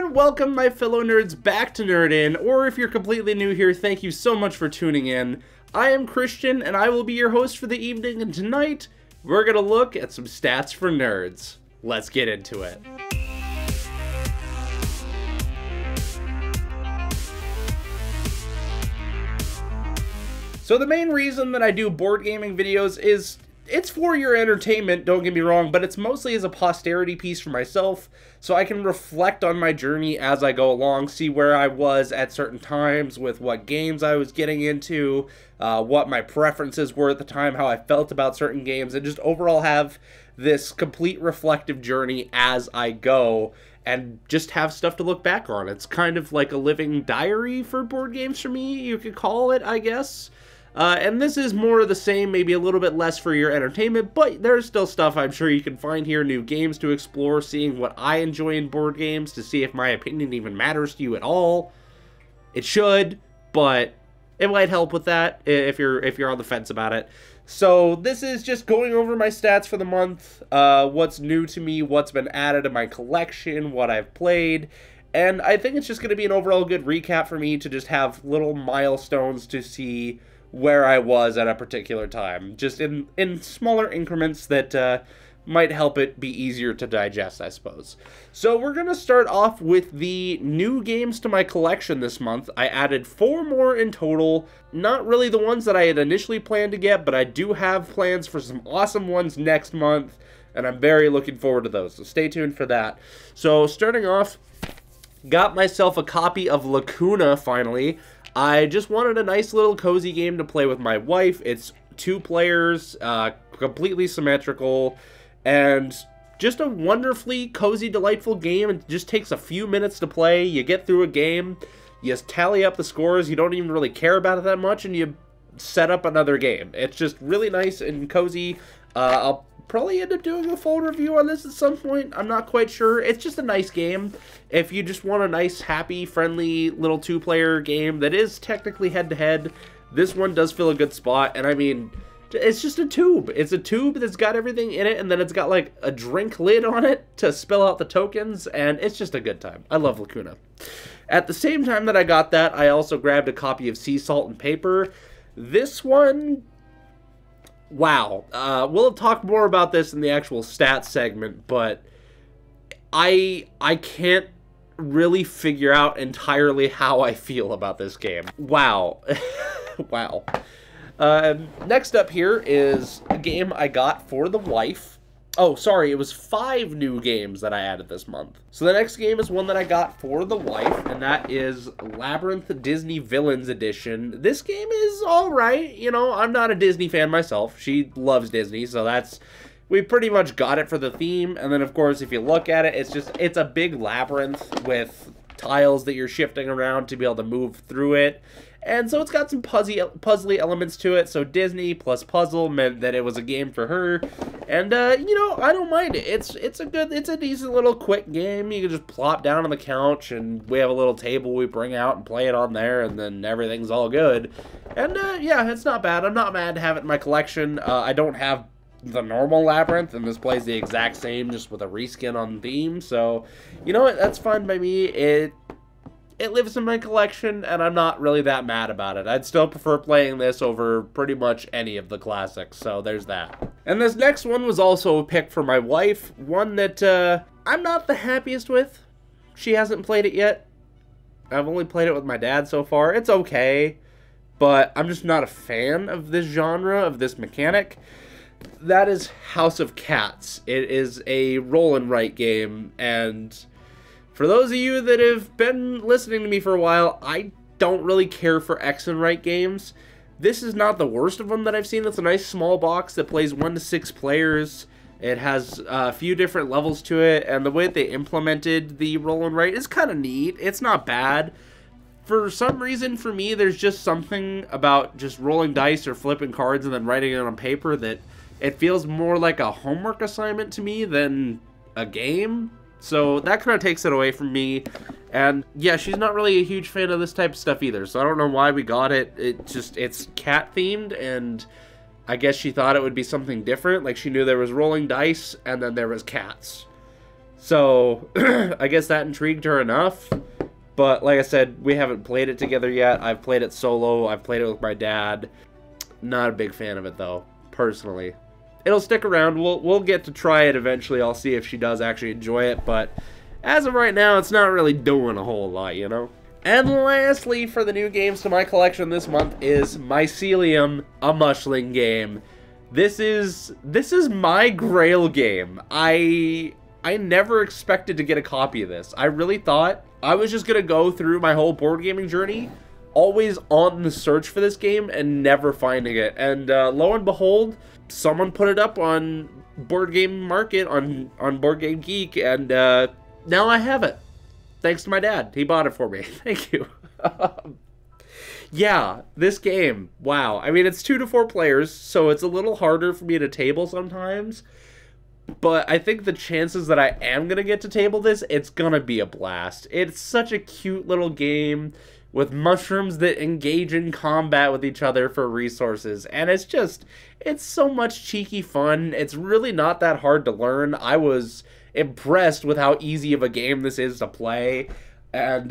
and welcome my fellow nerds back to Nerd In, or if you're completely new here, thank you so much for tuning in. I am Christian, and I will be your host for the evening, and tonight, we're gonna look at some stats for nerds. Let's get into it. So the main reason that I do board gaming videos is it's for your entertainment, don't get me wrong, but it's mostly as a posterity piece for myself, so I can reflect on my journey as I go along, see where I was at certain times, with what games I was getting into, what my preferences were at the time, how I felt about certain games, and just overall have this complete reflective journey as I go, and just have stuff to look back on. It's kind of like a living diary for board games for me, you could call it, I guess. And this is more of the same, maybe a little bit less for your entertainment, but there's still stuff I'm sure you can find here, new games to explore, seeing what I enjoy in board games to see if my opinion even matters to you at all. It should, but it might help with that if you're on the fence about it. So this is just going over my stats for the month, what's new to me, what's been added to my collection, what I've played, and I think it's just going to be an overall good recap for me to just have little milestones to see where I was at a particular time, just in smaller increments that might help it be easier to digest, I suppose. So we're going to start off with the new games to my collection this month. I added 4 more in total, not really the ones that I had initially planned to get, but I do have plans for some awesome ones next month, and I'm very looking forward to those, so stay tuned for that. So starting off, got myself a copy of Lacuna finally. I just wanted a nice little cozy game to play with my wife. It's 2 players, completely symmetrical, and just a wonderfully cozy, delightful game. It just takes a few minutes to play. You get through a game, you tally up the scores, you don't even really care about it that much, and you set up another game. It's just really nice and cozy. I'll probably end up doing a full review on this at some point. I'm not quite sure. It's just a nice game. If you just want a nice, happy, friendly little 2-player game that is technically head-to-head, this one does fill a good spot. And I mean, it's just a tube. It's a tube that's got everything in it, and then it's got like a drink lid on it to spill out the tokens, and it's just a good time. I love Lacuna. At the same time that I got that, I also grabbed a copy of Sea Salt and Paper. This one, wow. We'll talk more about this in the actual stats segment, but I can't really figure out entirely how I feel about this game. Wow. Wow. Next up here is a game I got for the wife. Oh, sorry, it was 5 new games that I added this month. So the next game is one that I got for the wife, and that is Labyrinth Disney Villains Edition. This game is alright, you know, I'm not a Disney fan myself. She loves Disney, so we pretty much got it for the theme. And then, of course, if you look at it, it's a big labyrinth with tiles that you're shifting around to be able to move through it. And so it's got some puzzly elements to it, so Disney plus puzzle meant that it was a game for her. And, you know, I don't mind it. It's a decent little quick game. You can just plop down on the couch, and we have a little table we bring out and play it on there, and then everything's all good. And, yeah, it's not bad. I'm not mad to have it in my collection. I don't have the normal Labyrinth, and this plays the exact same, just with a reskin on theme, so, you know what, that's fine by me. It lives in my collection, and I'm not really that mad about it. I'd still prefer playing this over pretty much any of the classics, so there's that. And this next one was also a pick for my wife, one that I'm not the happiest with. She hasn't played it yet. I've only played it with my dad so far. It's okay, but I'm just not a fan of this genre, of this mechanic. That is House of Cats. It is a roll and write game, and for those of you that have been listening to me for a while, I don't really care for X and write games. This is not the worst of them that I've seen. It's a nice small box that plays 1 to 6 players. It has a few different levels to it, and the way that they implemented the roll and write is kind of neat. It's not bad. For some reason, for me, there's just something about just rolling dice or flipping cards and then writing it on paper that it feels more like a homework assignment to me than a game. So that kind of takes it away from me. And yeah, she's not really a huge fan of this type of stuff either. So I don't know why we got it. It's cat themed, and I guess she thought it would be something different. Like, she knew there was rolling dice and then there was cats. So I guess that intrigued her enough. But like I said, we haven't played it together yet. I've played it solo. I've played it with my dad. Not a big fan of it, though, personally. It'll stick around. We'll get to try it eventually. I'll see if she does actually enjoy it. But as of right now, it's not really doing a whole lot, you know? And lastly, for the new games to my collection this month is Mycelium, a Mushling game. This is my grail game. I never expected to get a copy of this. I really thought I was just going to go through my whole board gaming journey, always on the search for this game and never finding it. And lo and behold, someone put it up on Board Game Market, on Board Game Geek, and now I have it. Thanks to my dad. He bought it for me. Thank you. Yeah, this game, wow. I mean, it's 2 to 4 players, so it's a little harder for me to table sometimes. But I think the chances that I am going to get to table this, it's going to be a blast. It's such a cute little game with mushrooms that engage in combat with each other for resources. And it's so much cheeky fun. It's really not that hard to learn. I was impressed with how easy of a game this is to play. And,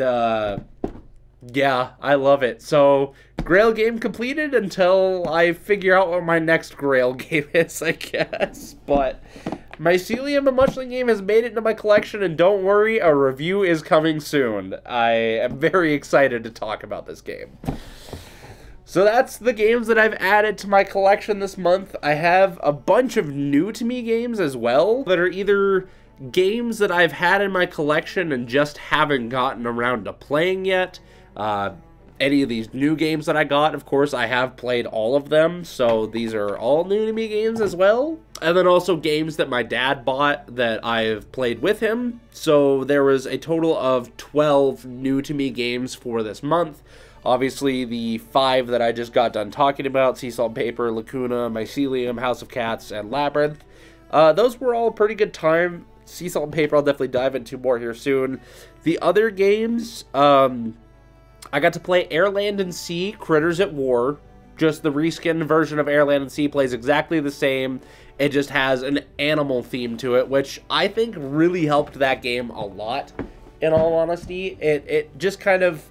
yeah, I love it. So, Grail game completed until I figure out what my next Grail game is, I guess. But Mycelium, a Mushling game, has made it into my collection, and don't worry, a review is coming soon. I am very excited to talk about this game. So that's the games that I've added to my collection this month. I have a bunch of new-to-me games as well that are either games that I've had in my collection and just haven't gotten around to playing yet. Any of these new games that I got, of course, I have played all of them, so these are all new to me games as well. And then also games that my dad bought that I've played with him. So there was a total of 12 new to me games for this month. Obviously, the 5 that I just got done talking about, Sea Salt and Paper, Lacuna, Mycelium, House of Cats, and Labyrinth. Those were all a pretty good time. Sea Salt and Paper I'll definitely dive into more here soon. The other games, I got to play Air, Land, and Sea, Critters at War. Just the reskinned version of Air, Land, and Sea plays exactly the same. It just has an animal theme to it, which I think really helped that game a lot, in all honesty. It just kind of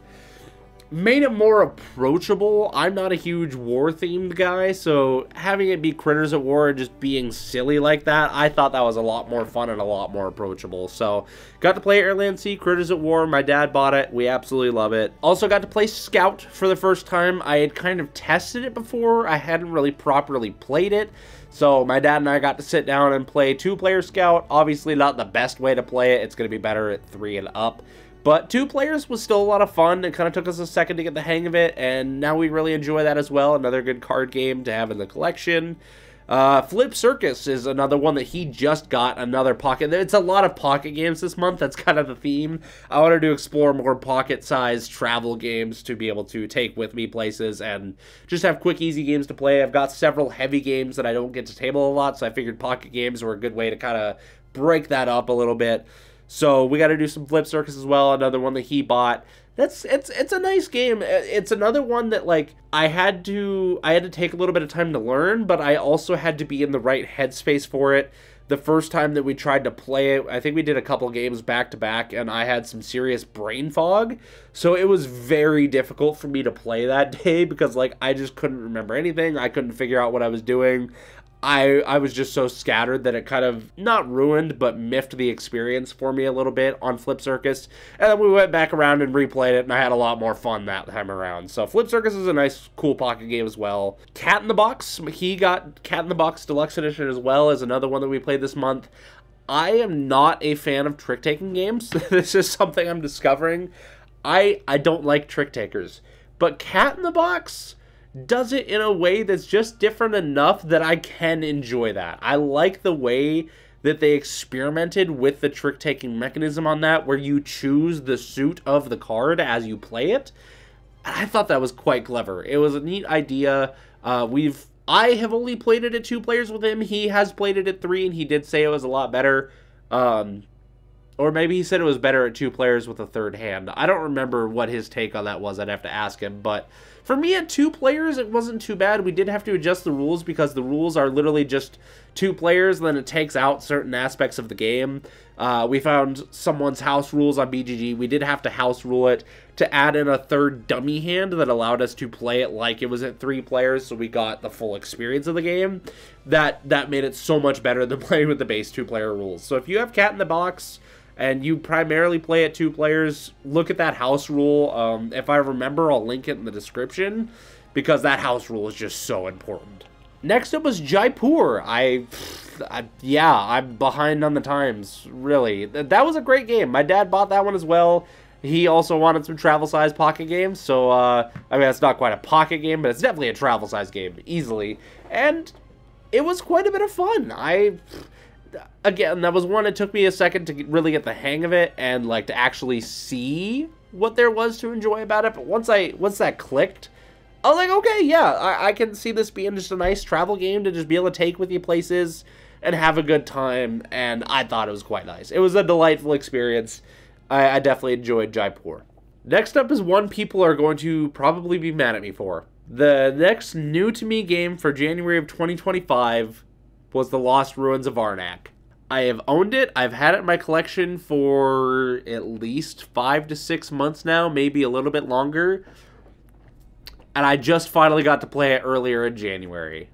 made it more approachable. I'm not a huge war-themed guy, so having it be Critters at War and just being silly like that, I thought that was a lot more fun and a lot more approachable. So, got to play Air, Land, Sea, Critters at War. My dad bought it. We absolutely love it. Also got to play Scout for the first time. I had kind of tested it before. I hadn't really properly played it. So, my dad and I got to sit down and play 2-player Scout. Obviously, not the best way to play it. It's going to be better at 3 and up. But 2 players was still a lot of fun. It kind of took us a second to get the hang of it, and now we really enjoy that as well. Another good card game to have in the collection. Flip Circus is another one that he just got, another pocket. It's a lot of pocket games this month. That's kind of the theme. I wanted to explore more pocket-sized travel games to be able to take with me places and just have quick, easy games to play. I've got several heavy games that I don't get to table a lot, so I figured pocket games were a good way to kind of break that up a little bit. So we got to do some Flip Circus as well, another one that he bought. It's a nice game. It's another one that, like, I had to take a little bit of time to learn, but I also had to be in the right headspace for it. The first time that we tried to play it, I think we did a couple games back to back, and I had some serious brain fog. So it was very difficult for me to play that day because, like, I just couldn't remember anything. I couldn't figure out what I was doing. I was just so scattered that it kind of, not ruined, but miffed the experience for me a little bit on Flip Circus. And then we went back around and replayed it, and I had a lot more fun that time around. So Flip Circus is a nice, cool pocket game as well. Cat in the Box, he got Cat in the Box Deluxe Edition as well as another one that we played this month. I am not a fan of trick-taking games. This is something I'm discovering. I don't like trick-takers. But Cat in the Box does it in a way that's just different enough that I can enjoy that. I like the way that they experimented with the trick-taking mechanism on that, where you choose the suit of the card as you play it. I thought that was quite clever. It was a neat idea. I have only played it at 2 players with him. He has played it at 3, and he did say it was a lot better. Or maybe he said it was better at 2 players with a third hand. I don't remember what his take on that was. I'd have to ask him. But For me, at 2 players, it wasn't too bad. We did have to adjust the rules because the rules are literally just 2 players, and then it takes out certain aspects of the game. We found someone's house rules on BGG. We did have to house rule it to add in a 3rd dummy hand that allowed us to play it like it was at 3 players, so we got the full experience of the game. That made it so much better than playing with the base 2-player rules. So if you have Cat in the Box and you primarily play at 2 players, look at that house rule. If I remember, I'll link it in the description, because that house rule is just so important. Next up was Jaipur. Yeah, I'm behind on the times, really. That was a great game. My dad bought that one as well. He also wanted some travel-size pocket games, so, I mean, it's not quite a pocket game, but it's definitely a travel-size game, easily. And it was quite a bit of fun. Again, that was one, it took me a second to really get the hang of it and, like, to actually see what there was to enjoy about it, but once that clicked, I was like, okay, yeah, I can see this being just a nice travel game to just be able to take with you places and have a good time, and I thought it was quite nice. It was a delightful experience. I definitely enjoyed Jaipur. Next up is one people are going to probably be mad at me for. The next new-to-me game for January of 2025 was The Lost Ruins of Arnak. I have owned it. I've had it in my collection for at least 5 to 6 months now, maybe a little bit longer. And I just finally got to play it earlier in January.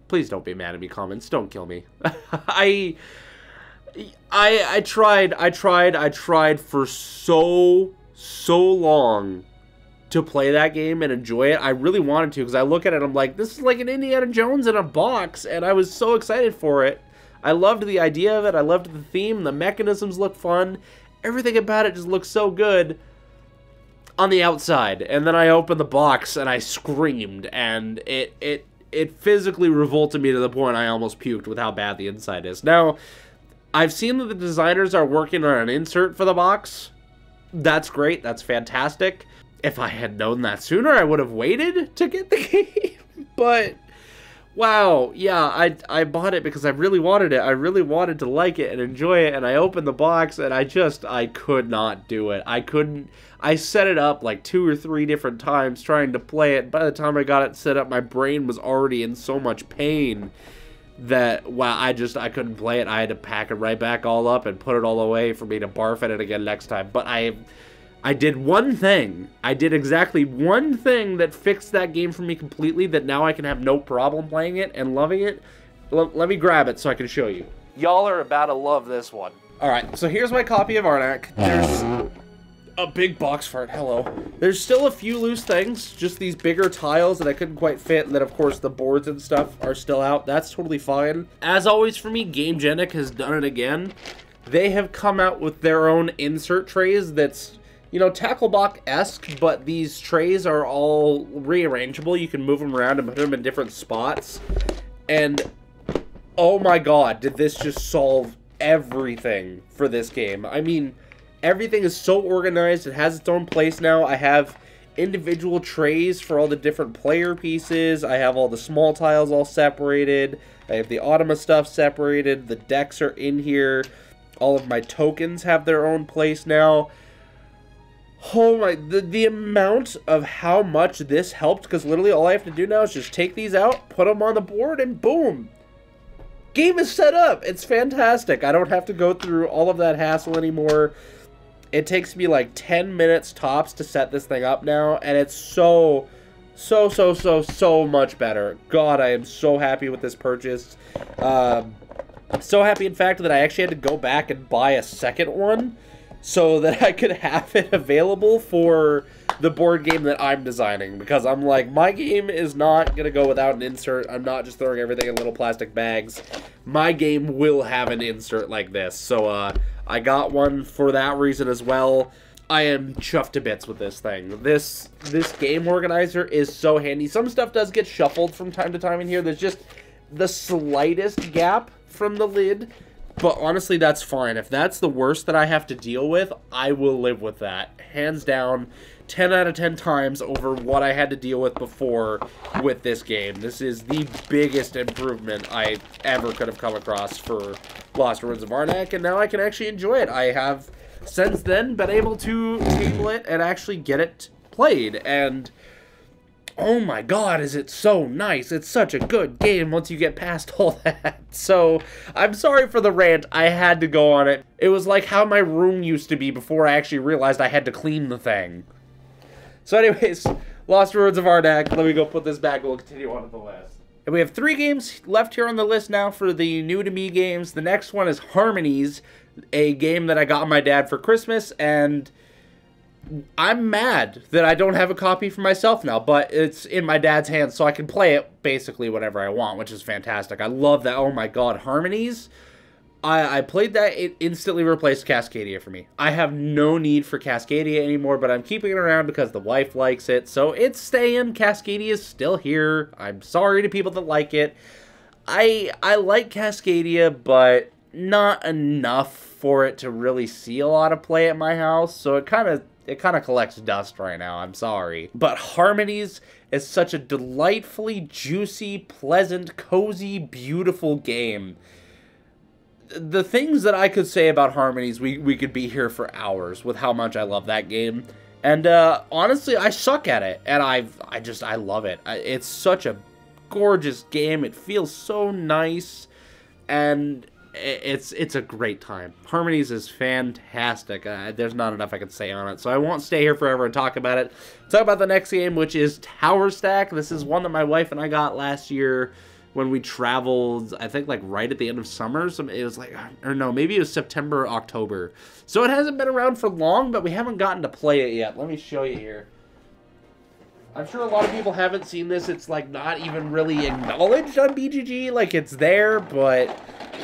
Please don't be mad at me, comments. Don't kill me. I tried for so long to play that game and enjoy it. I really wanted to, because I look at it, I'm like, this is like an Indiana Jones in a box, and I was so excited for it. I loved the idea of it. I loved the theme. The mechanisms look fun. Everything about it just looks so good on the outside. And then I opened the box and I screamed, and it physically revolted me to the point I almost puked with how bad the inside is. Now, I've seen that the designers are working on an insert for the box. That's great. That's fantastic. If I had known that sooner, I would have waited to get the game. But wow, yeah, I bought it because I really wanted it. I really wanted to like it and enjoy it, and I opened the box, and I could not do it. I set it up like 2 or 3 different times trying to play it. By the time I got it set up, my brain was already in so much pain that, wow, I couldn't play it. I had to pack it right back all up and put it all away for me to barf at it again next time. But I did one thing. I did exactly one thing that fixed that game for me completely, that now I can have no problem playing it and loving it. Let me grab it so I can show you. Y'all are about to love this one. Alright, so here's my copy of Arnak. There's a big box fart, hello. There's still a few loose things, just these bigger tiles that I couldn't quite fit, and then of course the boards and stuff are still out. That's totally fine. As always for me, GameGenic has done it again. They have come out with their own insert trays that's, you know, Tackleblock-esque, but these trays are all rearrangeable. You can move them around and put them in different spots. And, oh my god, did this just solve everything for this game. I mean, everything is so organized. It has its own place now. I have individual trays for all the different player pieces. I have all the small tiles all separated. I have the Automa stuff separated. The decks are in here. All of my tokens have their own place now. Oh my, the amount of how much this helped, because literally all I have to do now is just take these out, put them on the board, and boom! Game is set up! It's fantastic. I don't have to go through all of that hassle anymore. It takes me like 10 minutes tops to set this thing up now, and it's so much better. God, I am so happy with this purchase. So happy, in fact, that I actually had to go back and buy a second one, so that I could have it available for the board game that I'm designing. Because I'm like, my game is not going to go without an insert. I'm not just throwing everything in little plastic bags. My game will have an insert like this. So I got one for that reason as well. I am chuffed to bits with this thing. This game organizer is so handy. Some stuff does get shuffled from time to time in here. There's just the slightest gap from the lid. But honestly, that's fine. If that's the worst that I have to deal with, I will live with that. Hands down, 10 out of 10 times over what I had to deal with before with this game. This is the biggest improvement I ever could have come across for Lost Ruins of Arnak, and now I can actually enjoy it. I have, since then, been able to table it and actually get it played, and oh my god, is it so nice. It's such a good game once you get past all that. So, I'm sorry for the rant. I had to go on it. It was like how my room used to be before I actually realized I had to clean the thing. So anyways, Lost Ruins of Arnak. Let me go put this back and we'll continue on to the list. And we have 3 games left here on the list now for the new to me games. The next one is Harmonies, a game that I got my dad for Christmas, and I'm mad that I don't have a copy for myself now, but it's in my dad's hands, so I can play it basically whenever I want, which is fantastic. I love that. Oh my god, Harmonies. I played that. It instantly replaced Cascadia for me. I have no need for Cascadia anymore, but I'm keeping it around because the wife likes it, so it's staying. Cascadia is still here. I'm sorry to people that like it. I like Cascadia, but not enough for it to really see a lot of play at my house, so it kind of collects dust right now. I'm sorry. But Harmonies is such a delightfully juicy, pleasant, cozy, beautiful game. The things that I could say about Harmonies, we could be here for hours with how much I love that game. And honestly, I suck at it, and I love it. It's such a gorgeous game. It feels so nice, and it's a great time. Harmonies is fantastic. There's not enough I can say on it, so I won't stay here forever and talk about it. Talk about the next game, which is Tower Stack. This is one that my wife and I got last year when we traveled, I think, like, right at the end of summer. It was like, or no, maybe it was September, October. So it hasn't been around for long, but we haven't gotten to play it yet. Let me show you here. I'm sure a lot of people haven't seen this. It's, like, not even really acknowledged on BGG. Like, it's there, but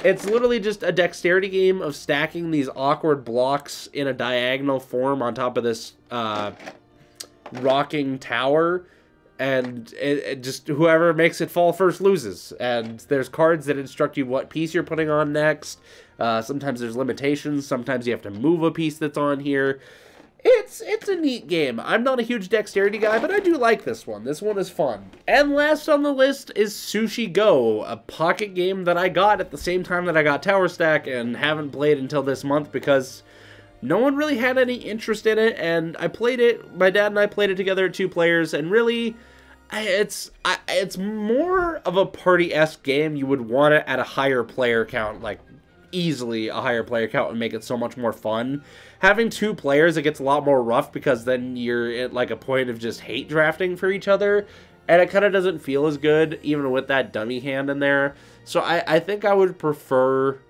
it's literally just a dexterity game of stacking these awkward blocks in a diagonal form on top of this rocking tower. And it just, whoever makes it fall first loses. And there's cards that instruct you what piece you're putting on next. Sometimes there's limitations. Sometimes you have to move a piece that's on here. It's a neat game. I'm not a huge dexterity guy, but I do like this one. This one is fun. And last on the list is Sushi Go, a pocket game that I got at the same time that I got Tower Stack and haven't played until this month because no one really had any interest in it, and I played it. My dad and I played it together at 2 players, and really, it's more of a party-esque game. You would want it at a higher player count, like easily a higher player count would make it so much more fun. Having 2 players, it gets a lot more rough because then you're at like a point of just hate drafting for each other, and it kind of doesn't feel as good even with that dummy hand in there. So I think I would prefer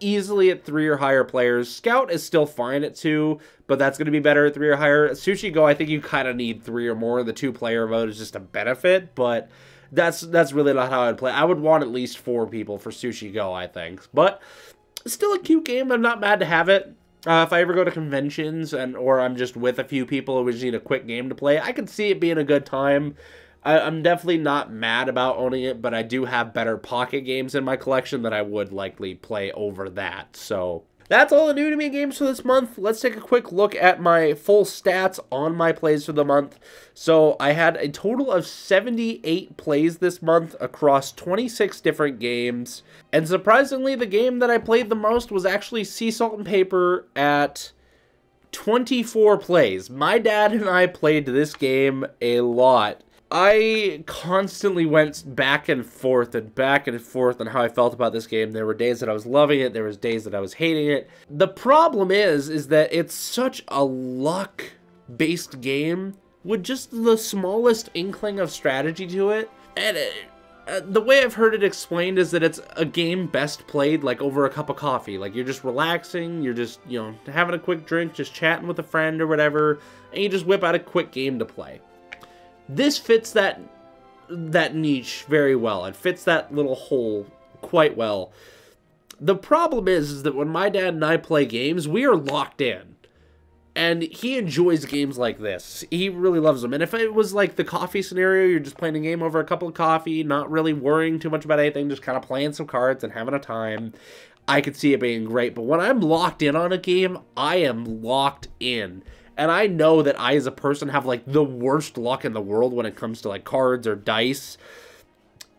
easily at 3 or higher players. Scout is still fine at 2, but that's going to be better at 3 or higher. Sushi Go, I think you kind of need 3 or more. The 2-player mode is just a benefit, but that's really not how I'd play. I would want at least 4 people for Sushi Go, I think. But still a cute game. I'm not mad to have it. If I ever go to conventions or I'm just with a few people who just need a quick game to play, I could see it being a good time. I'm definitely not mad about owning it, but I do have better pocket games in my collection that I would likely play over that. So that's all the new to me games for this month. Let's take a quick look at my full stats on my plays for the month. So I had a total of 78 plays this month across 26 different games. And surprisingly, the game that I played the most was actually Sea Salt and Paper at 24 plays. My dad and I played this game a lot. I constantly went back and forth on how I felt about this game. There were days that I was loving it. There was days that I was hating it. The problem is that it's such a luck-based game with just the smallest inkling of strategy to it. And the way I've heard it explained is that it's a game best played like over a cup of coffee. Like you're just relaxing, you're just, you know, having a quick drink, just chatting with a friend or whatever, and you just whip out a quick game to play. This fits that niche very well. It fits that little hole quite well. The problem is that when my dad and I play games, we are locked in. And he enjoys games like this. He really loves them. And if it was like the coffee scenario, you're just playing a game over a cup of coffee, not really worrying too much about anything, just kind of playing some cards and having a time, I could see it being great. But when I'm locked in on a game, I am locked in. And I know that I, as a person, have, like, the worst luck in the world when it comes to, like, cards or dice.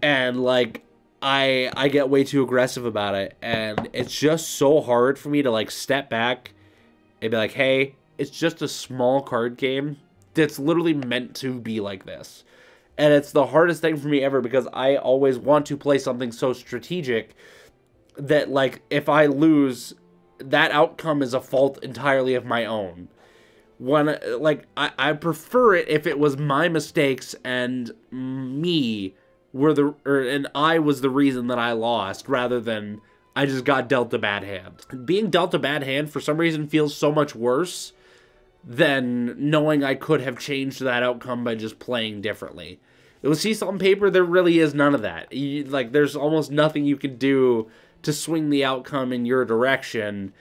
And, like, I get way too aggressive about it. And it's just so hard for me to, like, step back and be like, hey, it's just a small card game. It's literally meant to be like this. And it's the hardest thing for me ever because I always want to play something so strategic that, like, if I lose, that outcome is a fault entirely of my own. When, like, I prefer it if it was my mistakes and me were and I was the reason that I lost, rather than I just got dealt a bad hand. Being dealt a bad hand for some reason feels so much worse than knowing I could have changed that outcome by just playing differently. It was see on paper, there really is none of that. Like, there's almost nothing you can do to swing the outcome in your direction.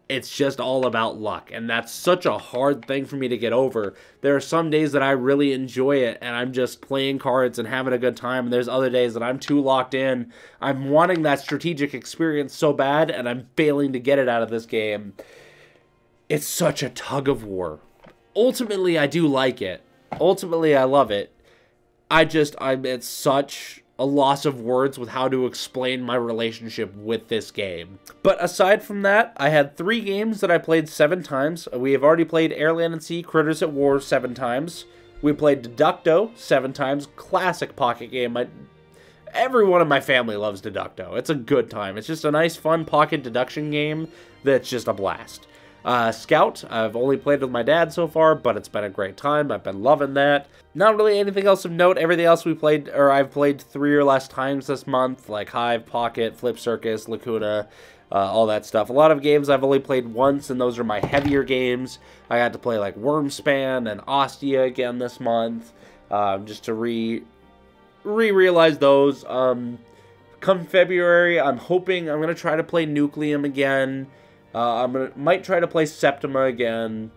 It's just all about luck, and that's such a hard thing for me to get over. There are some days that I really enjoy it, and I'm just playing cards and having a good time, and there's other days that I'm too locked in. I'm wanting that strategic experience so bad, and I'm failing to get it out of this game. It's such a tug of war. Ultimately, I do like it. Ultimately, I love it. I'm at such a loss of words with how to explain my relationship with this game. But aside from that, I had 3 games that I played 7 times. We have already played Air, Land, and Sea, Critters at War 7 times. We played Deducto 7 times. Classic pocket game. Everyone in my family loves Deducto. It's a good time. It's just a nice, fun pocket deduction game that's just a blast. Scout, I've only played with my dad so far, but it's been a great time. I've been loving that. Not really anything else of note. Everything else I've played 3 or less times this month, like Hive, Pocket, Flip Circus, Lacuna, all that stuff. A lot of games I've only played once, and those are my heavier games. I got to play like Wormspan and Ostia again this month, just to realize those. Come February, I'm hoping I'm going to try to play Nucleum again. Might try to play Septima again.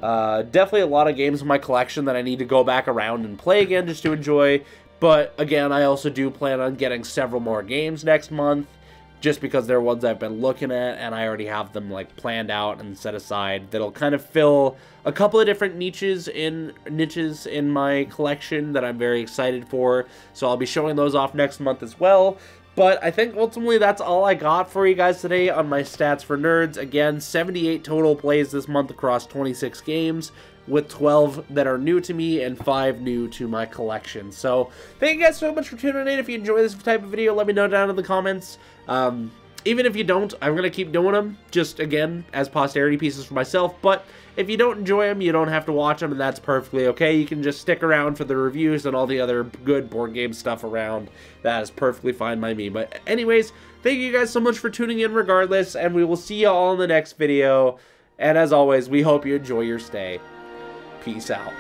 Definitely a lot of games in my collection that I need to go back around and play again just to enjoy. But again, I also do plan on getting several more games next month, just because they're ones I've been looking at and I already have them like planned out and set aside. That'll kind of fill a couple of different niches in my collection that I'm very excited for. So I'll be showing those off next month as well. But I think ultimately that's all I got for you guys today on my Stats for Nerds. Again, 78 total plays this month across 26 games, with 12 that are new to me and 5 new to my collection. So thank you guys so much for tuning in. If you enjoy this type of video, let me know down in the comments. Even if you don't, I'm going to keep doing them, just, again, as posterity pieces for myself. But if you don't enjoy them, you don't have to watch them, and that's perfectly okay. You can just stick around for the reviews and all the other good board game stuff around. That is perfectly fine by me. But anyways, thank you guys so much for tuning in regardless, and we will see you all in the next video. And as always, we hope you enjoy your stay. Peace out.